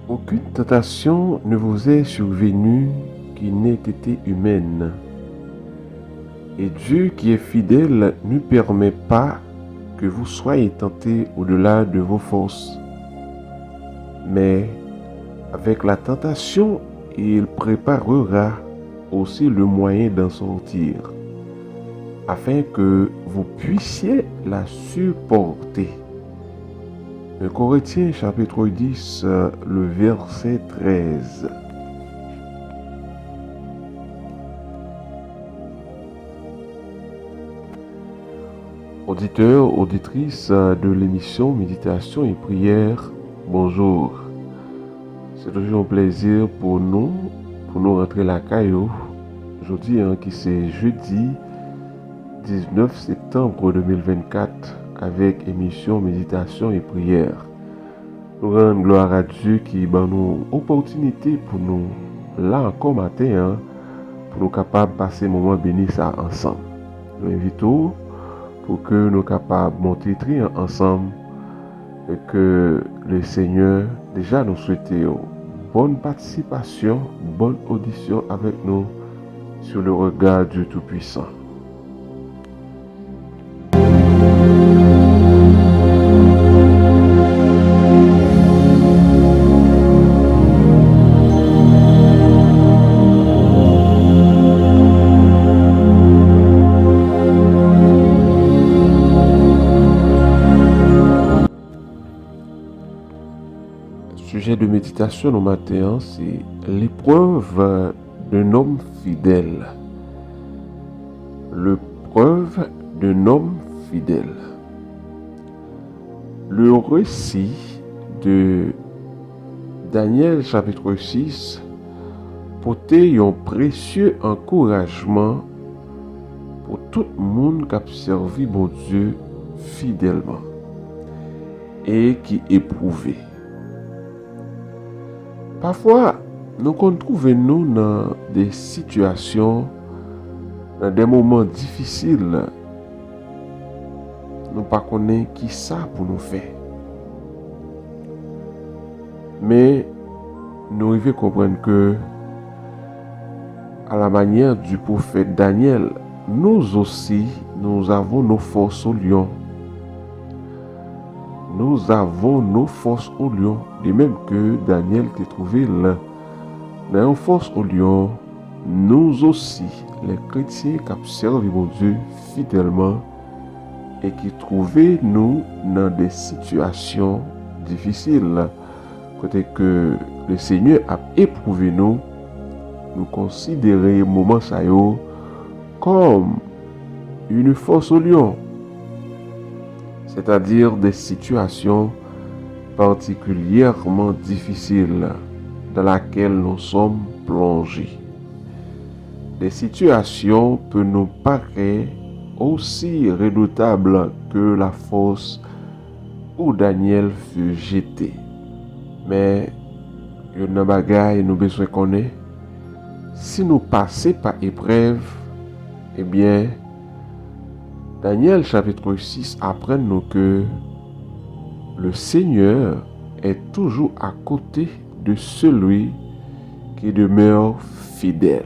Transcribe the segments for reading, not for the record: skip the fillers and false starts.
Aucune tentation ne vous est survenue qui n'ait été humaine. Et Dieu qui est fidèle ne permet pas que vous soyez tentés au-delà de vos forces. Mais avec la tentation, il préparera aussi le moyen d'en sortir, afin que vous puissiez la supporter. 1 Corinthiens chapitre 10, le verset 13. Auditeurs, auditrices de l'émission Méditation et Prière, bonjour. C'est toujours un plaisir pour nous rentrer la caillou. Aujourd'hui, qui c'est jeudi 19 septembre 2024, avec émission Méditation et Prière. Nous rendons gloire à Dieu qui donne nous opportunité pour nous, là encore matin, pour nous capables de passer un moment béni ça ensemble. Nous invitons pour que nous soyons capables de monter ensemble et que le Seigneur déjà nous souhaite bonne participation, bonne audition avec nous sur le regard du Tout-Puissant. Sujet de méditation au matin, c'est l'épreuve d'un homme fidèle. L'épreuve d'un homme fidèle. Le récit de Daniel chapitre 6 portait un précieux encouragement pour tout le monde qui a servi mon Dieu fidèlement et qui éprouvait. Parfois, nous trouvons dans des situations, dans des moments difficiles, nous ne connaissons pas qui ça pour nous faire. Mais nous devons comprendre que, à la manière du prophète Daniel, nous aussi, nous avons nos forces au lion. Nous avons nos forces au lion, de même que Daniel qui trouvé là. Dans nos forces au lion, nous aussi, les chrétiens qui observent mon Dieu fidèlement et qui trouvaient nous dans des situations difficiles, côté que le Seigneur a éprouvé nous considérer moment ça comme une force au lion. C'est-à-dire des situations particulièrement difficiles dans lesquelles nous sommes plongés. Des situations peuvent nous paraître aussi redoutables que la fosse où Daniel fut jeté. Mais il y a une bagaille nous besoin connaître. Si nous passons par épreuve, eh bien, Daniel chapitre 6 apprend nous que le Seigneur est toujours à côté de celui qui demeure fidèle.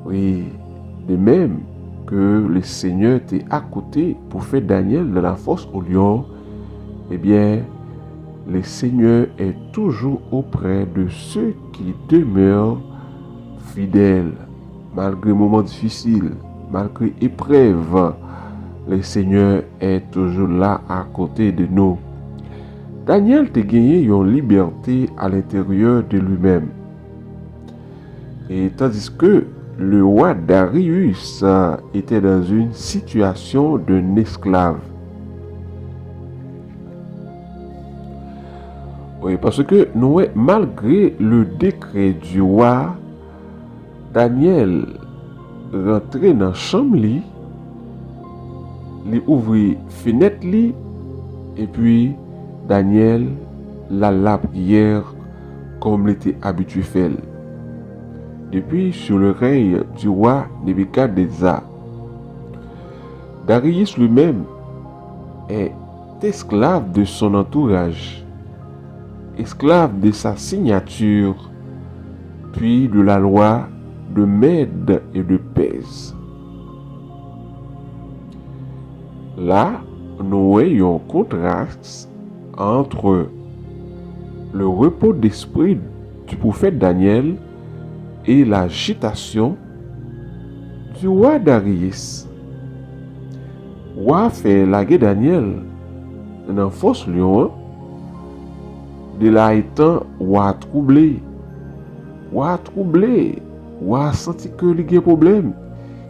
Oui, de même que le Seigneur était à côté pour faire Daniel de la fosse au lion, eh bien, le Seigneur est toujours auprès de ceux qui demeurent fidèles, malgré les moments difficiles. Malgré épreuve, le Seigneur est toujours là à côté de nous. Daniel a gagné une liberté à l'intérieur de lui-même. Et tandis que le roi Darius était dans une situation d'un esclave. Oui, parce que nous, malgré le décret du roi, Daniel rentrer dans la chambre, il ouvrit la fenêtre et puis Daniel la prière comme il était habitué faire. Depuis sur le règne du roi Nebuchadnezzar, Darius lui-même est esclave de son entourage esclave de sa signature, puis de la loi de Mède et de Pèse. Là, nous voyons un contraste entre le repos d'esprit du prophète Daniel et l'agitation du roi Darius. Roi fait laguer Daniel dans force lion, de là étant roi troublé, roi senti que il y a problème,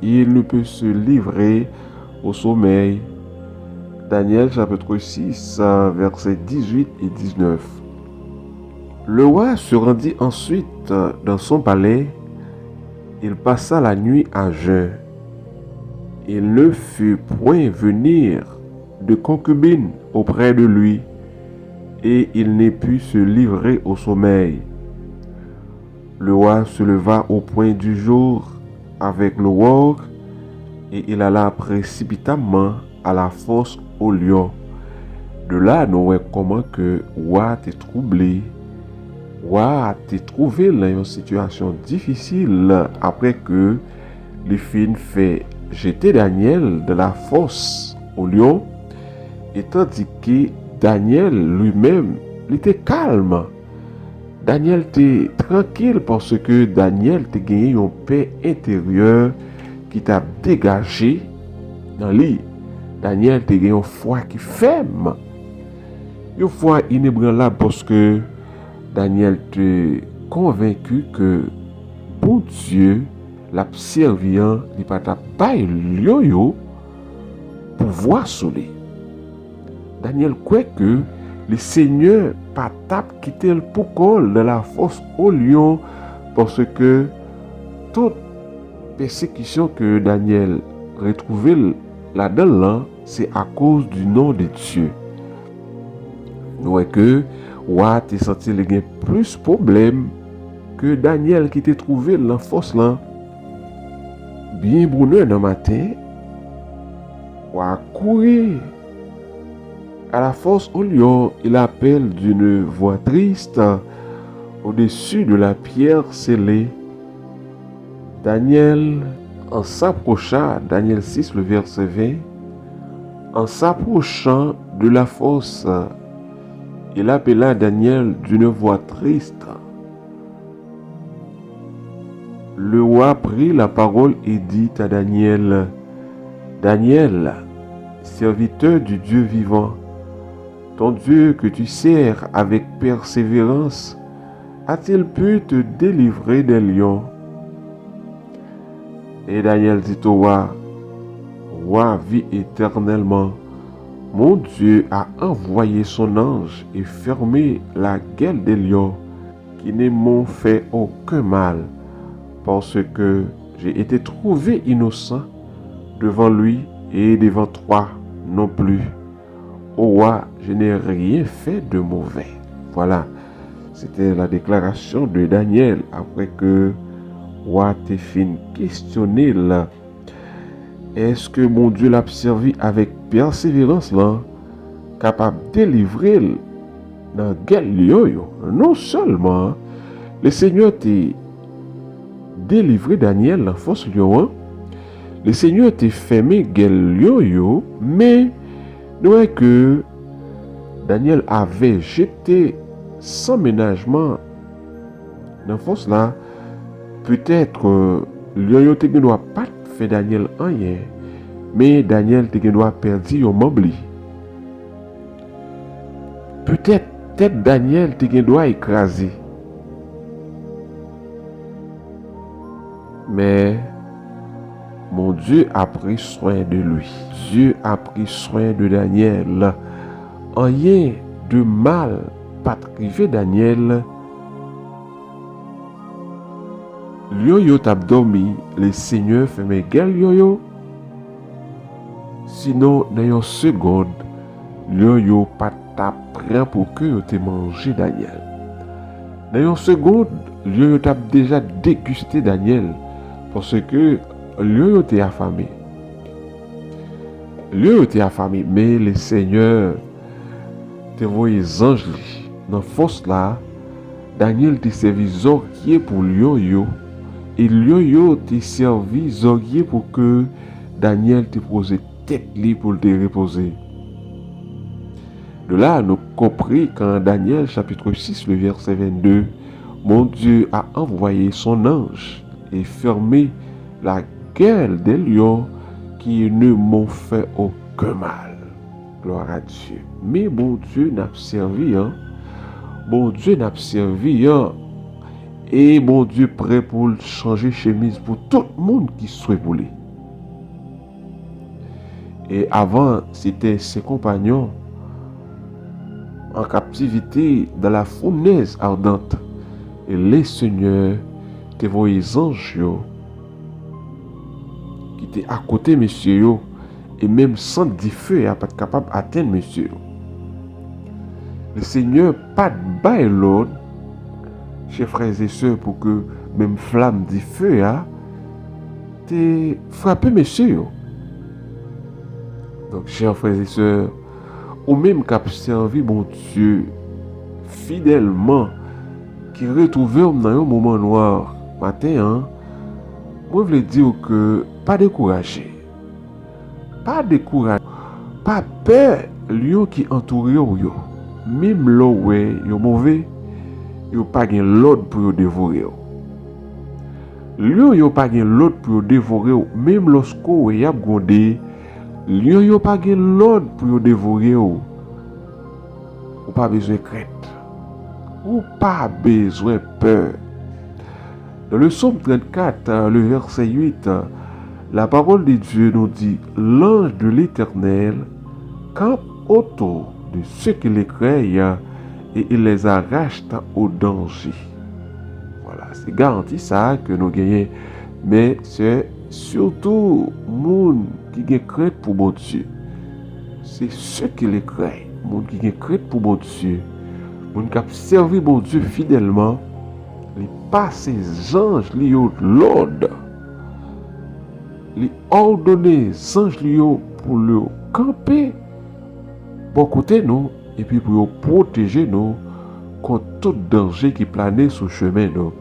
il ne peut se livrer au sommeil. Daniel chapitre 6, versets 18 et 19. Le roi se rendit ensuite dans son palais. Il passa la nuit à jeun. Il ne fut point venir de concubine auprès de lui, et il ne put se livrer au sommeil. Le roi se leva au point du jour avec l'aurore, et il alla précipitamment à la fosse au lion. De là, nous voyons comment que roi était troublé. Roi était trouvé dans une situation difficile après que les filles fait jeter Daniel de la fosse au lion, et tandis que Daniel lui-même il était calme. Daniel était tranquille parce que Daniel a gagné une paix intérieure qui t'a dégagé dans lui. Daniel a gagné une foi qui ferme. Une foi inébranlable parce que Daniel était convaincu que bon Dieu l'a servi, il pas ta paille lion pouvoir sur lui. Daniel croit que le Seigneur pas tape quitter le poucol de la fosse au lion parce que toute persécution que Daniel retrouvait là-dedans, c'est à cause du nom de Dieu. Nous voyons que roi t'es senti qu'il y a plus de problèmes que Daniel qui t'est trouvé dans la fosse là. Bien bonheur dans le matin, roi courir à la fosse au lion. Il appelle d'une voix triste au-dessus de la pierre scellée. Daniel en s'approcha, Daniel 6, le verset 20, en s'approchant de la fosse, il appela Daniel d'une voix triste. Le roi prit la parole et dit à Daniel, Daniel, serviteur du Dieu vivant, ton Dieu que tu sers avec persévérance, a-t-il pu te délivrer des lions? Et Daniel dit au roi, roi, vis éternellement. Mon Dieu a envoyé son ange et fermé la gueule des lions qui ne m'ont fait aucun mal, parce que j'ai été trouvé innocent devant lui et devant toi non plus. Ô roi, je n'ai rien fait de mauvais. Voilà, c'était la déclaration de Daniel après que roi t'es fin questionné là. Est-ce que mon Dieu l'a servi avec persévérance là, capable de délivrer dans la guerre lion? Non seulement le Seigneur t'a délivré Daniel dans la force lion, le Seigneur t'a fermé guerre lion, mais nous voyons que Daniel avait jeté sans ménagement dans la force là. Peut-être lion te doit pas fait Daniel rien, mais Daniel te doit perdu un membre. Peut-être Daniel te doit écraser. Mais mon Dieu a pris soin de lui. Dieu a pris soin de Daniel. Rien de mal pas arrivé Daniel. Lion yo tap dormi, le Seigneur fait mes gueules yo. Sinon, dans une seconde, lion yo pas tap prêt pour que yo te mangé Daniel. Dans une seconde, lion yo tap déjà dégusté Daniel parce que lion yo te affamé. Lion yo te affamé, mais le Seigneur te voyait ange dans force là, Daniel te servi zorguier pour lion yo et lion yo te servi zorguier pour que Daniel te pose tête li pour te reposer. De là, nous compris qu'en Daniel chapitre 6, le verset 22, mon Dieu a envoyé son ange et fermé la gueule des lions qui ne m'ont fait aucun mal. Gloire à Dieu. Mais mon Dieu n'a servi, Bon Dieu n'a servi, et bon Dieu prêt pour changer chemise pour tout le monde qui souhaite pour lui. Et avant, c'était ses compagnons en captivité dans la fournaise ardente. Et les seigneurs te voyaient les anges qui étaient à côté monsieur et même sans du feu n'est pas capable d'atteindre monsieur. Le Seigneur pas de bail l'ordre, chers frères et sœurs, pour que même flamme du feu te frappe monsieur. Donc chers frères et sœurs, ou même qui a servi mon Dieu fidèlement, qui retrouve dans un moment noir matin, moi je veux dire que pas découragé, pas peur lion qui entoure yo, même là où yo mauvais, yo pas gen l'autre pour yo dévorer. Lion yo pas gen l'autre pour yo dévorer, même lorsqu'o y a gondé, lion yo pas gen l'autre pour yo dévorer. Ou pas besoin de crainte. Ou pas besoin de peur. Dans le psaume 34, le verset 8, la parole de Dieu nous dit: l'ange de l'Éternel campe autour de ceux qui les craignent et il les arrache au danger. Voilà, c'est garanti ça que nous gagnons. Mais c'est surtout monde qui gagne crainte pour mon Dieu. C'est ceux qui les craignent. Monde qui gagne crainte pour mon Dieu. Monde qui a servi mon Dieu fidèlement. Les passe ses anges li yo l'ordre. Les ordonner les anges li yo pour le camper pour côté nous et puis pour protéger nous contre tout danger qui planait sur le chemin nous.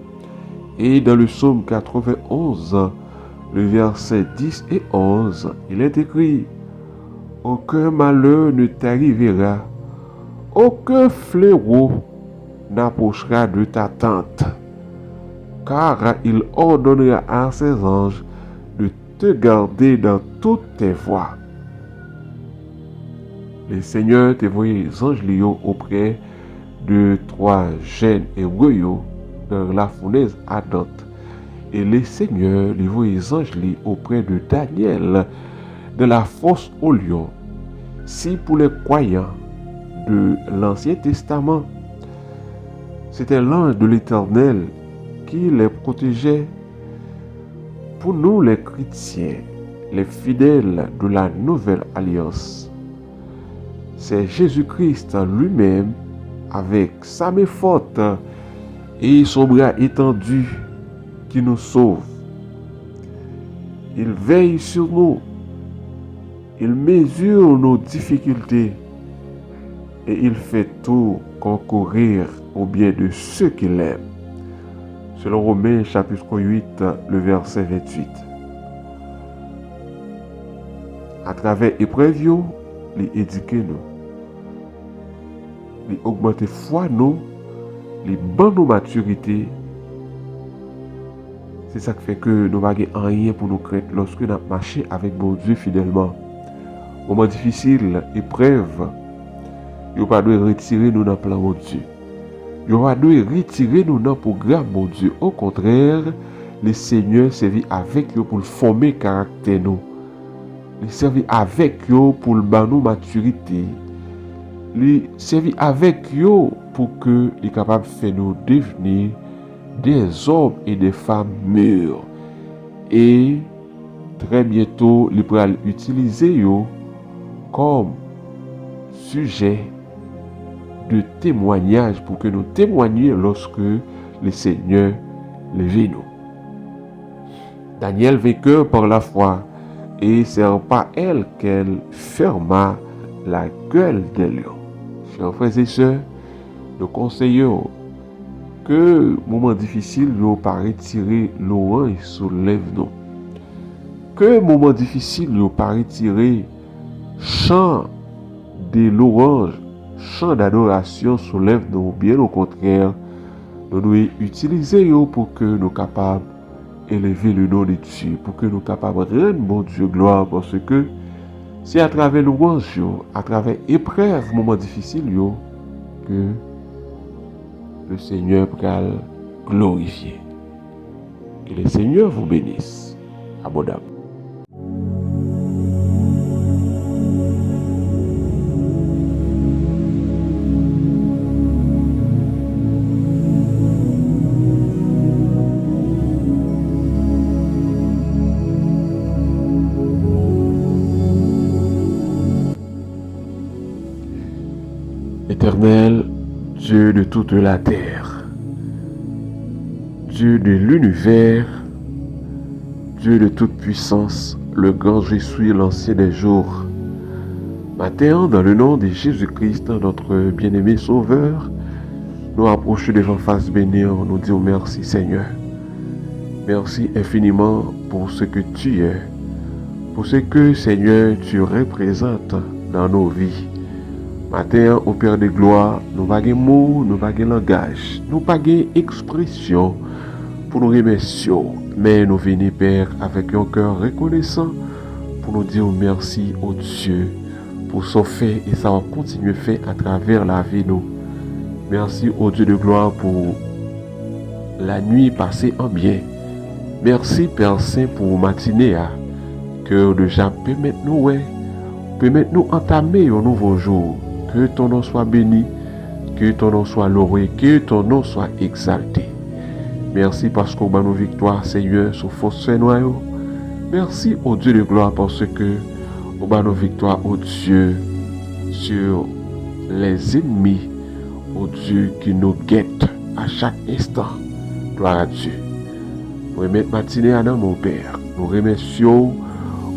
Et dans le psaume 91, le verset 10 et 11, il est écrit: aucun malheur ne t'arrivera, aucun fléau n'approchera de ta tente, car il ordonnera à ses anges de te garder dans toutes tes voies. Le Seigneur te voyait les anges liés auprès de 3 jeunes hébreux dans la fournaise ardente. Et le Seigneur les voyait les anges liés auprès de Daniel dans la fosse au lion. Si pour les croyants de l'Ancien Testament, c'était l'ange de l'Éternel qui les protégeait, pour nous les chrétiens, les fidèles de la Nouvelle Alliance, c'est Jésus-Christ lui-même avec sa main forte et son bras étendu qui nous sauve. Il veille sur nous, il mesure nos difficultés et il fait tout concourir au bien de ceux qui l'aiment. Selon Romains chapitre 8, le verset 28. À travers l'épreuve, il éduque nous. Il augmente foi nous, il ban nos maturité. C'est ça qui fait que nous n'avons rien pour nous craindre lorsque nous marchons avec mon Dieu fidèlement. Moment difficile, épreuve, il ne pas de retirer nous dans le plan de Dieu. Il ne pas de retirer nous dans le programme mon Dieu. Au contraire, le Seigneur servit avec nous pour former le caractère nous. Il servit avec nous pour le ban nous maturité. Il servit avec nous pour que il capable de faire nous devenir des hommes et des femmes mûrs. Et très bientôt, il pourra utiliser nous comme sujet de témoignage pour que nous témoignions lorsque le Seigneur levé nous. Daniel vainqueur par la foi, et c'est par elle qu'elle ferma la gueule des lions. Chers frères et sœurs, nous conseillons que moment difficile nous pas retirer l'orange soulève nous. Que moment difficile nous pas retirer chant de l'orange, chant d'adoration soulève nous. Bien au contraire, nous devons utiliser pour que nous soyons capables d'élever le nom de Dieu, pour que nous soyons capables de rendre mon Dieu gloire, parce que c'est à travers l'orange, à travers l'épreuve, moment difficile, que le Seigneur pourra glorifier. Que le Seigneur vous bénisse abondamment. Éternel, Dieu de toute la terre, Dieu de l'univers, Dieu de toute puissance, le grand je suis, l'ancien des jours. Matin, dans le nom de Jésus-Christ, notre bien-aimé Sauveur, nous approchons devant face bénie, nous disons merci Seigneur. Merci infiniment pour ce que tu es, pour ce que Seigneur tu représentes dans nos vies. Matin, au Père de gloire, nous n'avons pas de mots, nous n'avons pas de langage, nous n'avons pas d'expression pour nous remercier. Mais nous venons, Père, avec un cœur reconnaissant pour nous dire merci au Dieu pour son fait et ça va continuer faire à travers la vie nous. Merci au Dieu de gloire pour la nuit passée en bien. Merci Père Saint pour matinée que déjà permettre nous entamer un nouveau jour. Que ton nom soit béni, que ton nom soit loué, que ton nom soit exalté. Merci parce qu'on a nos victoires, Seigneur, sur force noyau. Merci au Dieu de gloire parce que on a nos victoires au Dieu sur les ennemis, au Dieu qui nous guette à chaque instant. Gloire à Dieu. Nous remettons matinée à mon Père. Nous remercions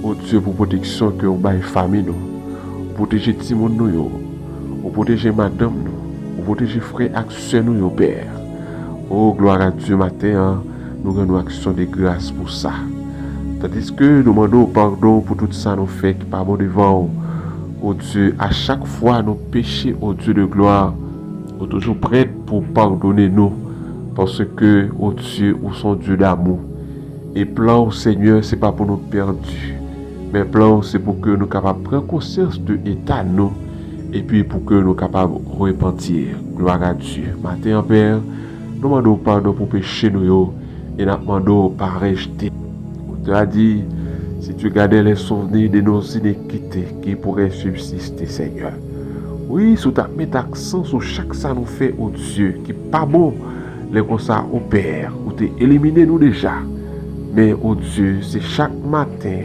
au Dieu pour protection que nous avons famille nous. Protéger Timon nous, pour protéger madame nous, pour protéger frère action nous, Père. Oh, gloire à Dieu, matin, nous rendons action de grâce pour ça. Tandis que nous demandons pardon pour tout ça nous fait qui pas bon devant, oh Dieu, à chaque fois nous péchons, oh Dieu de gloire, nous toujours prêts pour pardonner nous, parce que, oh Dieu, nous sommes Dieu d'amour. Et plan, Seigneur, c'est pas pour nous perdre, mais plan, c'est pour que nous soyons capables de prendre conscience de l'état nous, et puis pour que nous soyons capables de repentir. Gloire à Dieu. Matin, Père, nous demandons pardon pour pécher nous, et nous demandons par rejeter. Tu as dit, si tu gardais les souvenirs de nos iniquités qui pourraient subsister, Seigneur. Oui, si tu mets l'accent sur chaque ça nous fait au Dieu, qui n'est pas bon, les comme ça au Père, où tu éliminé nous déjà. Mais au Dieu, c'est chaque matin,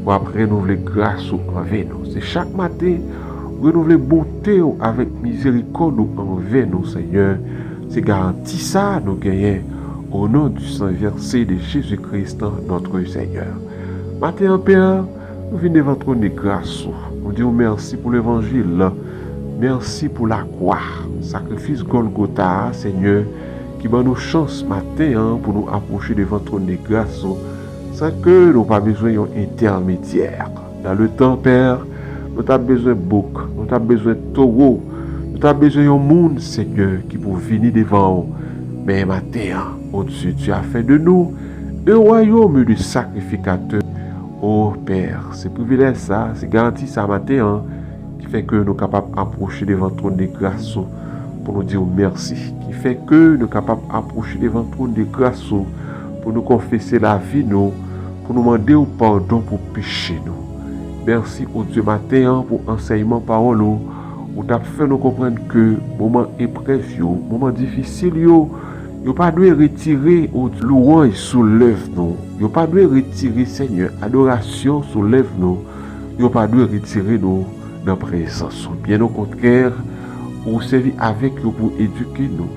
ou après renouveler grâce envers nous. C'est chaque matin, renouveler bonté avec miséricorde envers nous, Seigneur. C'est garanti ça, nous gagnons. Au nom du sang versé de Jésus-Christ, notre Seigneur. Matin, Père, nous venons devant ton trône de grâce. Nous disons merci pour l'évangile. Merci pour la croix. Sacrifice Golgotha, Seigneur, qui donne nous chance matin pour nous approcher devant ton trône de grâce sans que nous n'ayons pas besoin d'un intermédiaire. Dans le temps, Père, nous avons besoin de bouc, nous avons besoin de taureau, nous avons besoin d'un monde, Seigneur, qui peut venir devant nous. Mais matin, oh Dieu, tu as fait de nous un royaume de sacrificateurs. Oh Père, c'est privilège ça, c'est garanti ça matin, qui fait que nous sommes capables d'approcher devant ton trône de grâce pour nous dire merci. Qui fait que nous sommes capables d'approcher devant ton trône de grâce pour nous confesser la vie, nous, pour nous demander au pardon pour pécher nous. Merci au Dieu matin pour enseignement parole, où tu as fait nous comprendre que moment épreuve, moment difficile, yo pas dû retirer au louange soulève nous. Yo pas dû retirer Seigneur adoration soulève nous. Yo pas dû retirer nous dans présence. Bien au contraire, ou servir avec eux pour éduquer nous.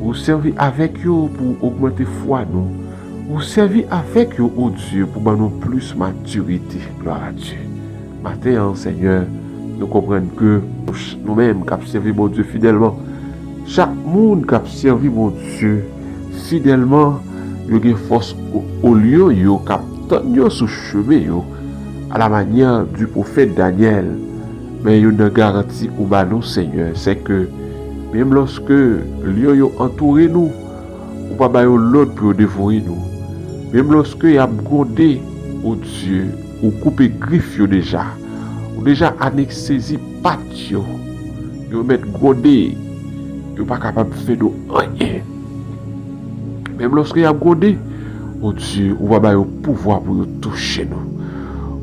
Ou servir avec eux pour augmenter foi nous. Ou servir avec eux au Dieu pour nous plus maturité. Gloire à Dieu. Matin, Seigneur, nous comprenons que nous-mêmes qui avons servi mon Dieu fidèlement, Chaque monde qui a servi mon Dieu fidèlement, il y a une force au lieu, il y a sous chemin, à la manière du prophète Daniel. Mais il y a une garantie au bas nous, Seigneur, c'est que même lorsque lion entouré nous, ou pas l'autre pour dévorer nous. Même lorsque il y a grondé au Dieu, ou coupé griffe ou déjà annexé patio, vous mettre grondé, vous pas capable de faire rien. Même lorsque il y a grondé au Dieu, ou pas le pouvoir pour toucher nous.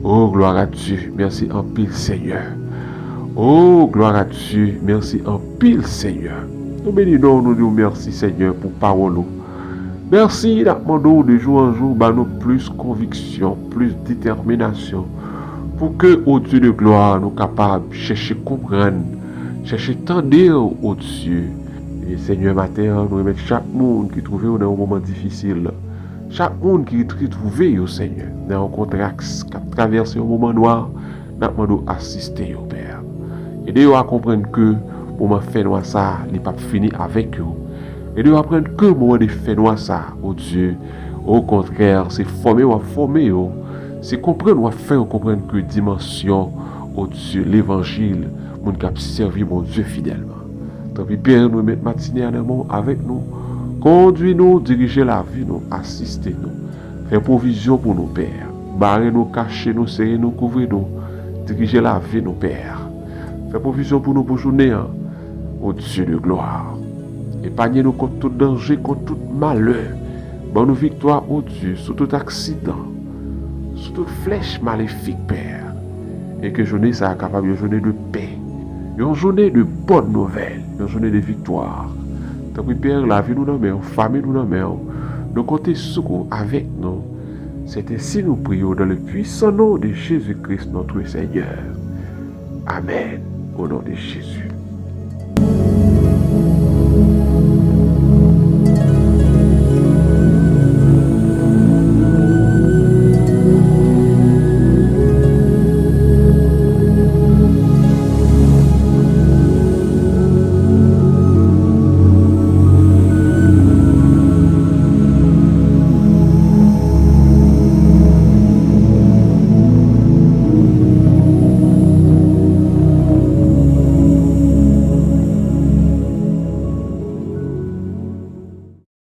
Oh, gloire à Dieu, merci en pile Seigneur. Oh, gloire à Dieu, merci en pile Seigneur. Nous bénissons, nous disons merci Seigneur pour parole. Merci d'apprendre de jour en jour, nous plus conviction, plus détermination, pour que, au Dieu de gloire, nous capables de chercher comprendre, chercher tendre au Dieu. Et Seigneur matin, nous remettons chaque monde qui trouve dans un moment difficile, chaque monde qui trouve au Seigneur, dans un contexte qui a traversé un moment noir, nous demandons assister au Père. Aidez-vous à comprendre que le moment fait noir ça, il n'est pas fini avec vous. Et de apprendre que le moment de faire noir ça, oh Dieu, au contraire, c'est former, c'est comprendre, faire comprendre que dimension, oh Dieu, l'évangile, mon cap servi mon Dieu fidèlement. Tant pis, Père, nous mettre matinée en amont avec nous, conduis-nous, diriger la vie, nous, assister-nous, faire provision pour nos pères, barrer-nous, cacher-nous, serrer-nous, couvrir-nous, diriger la vie, nos pères, faire provision pour nous pour journée, oh Dieu de gloire. Épargnez-nous contre tout danger, contre tout malheur. Bonne victoire, oh Dieu, sur tout accident, sur toute flèche maléfique, Père. Et que journée ça capable de journée de paix, une journée de bonnes nouvelles, une journée de victoire. Tant pis, Père, la vie nous dans main, famille nous dans main, nous comptons secours avec nous. C'est ainsi nous prions dans le puissant nom de Jésus-Christ, notre Seigneur. Amen. Au nom de Jésus.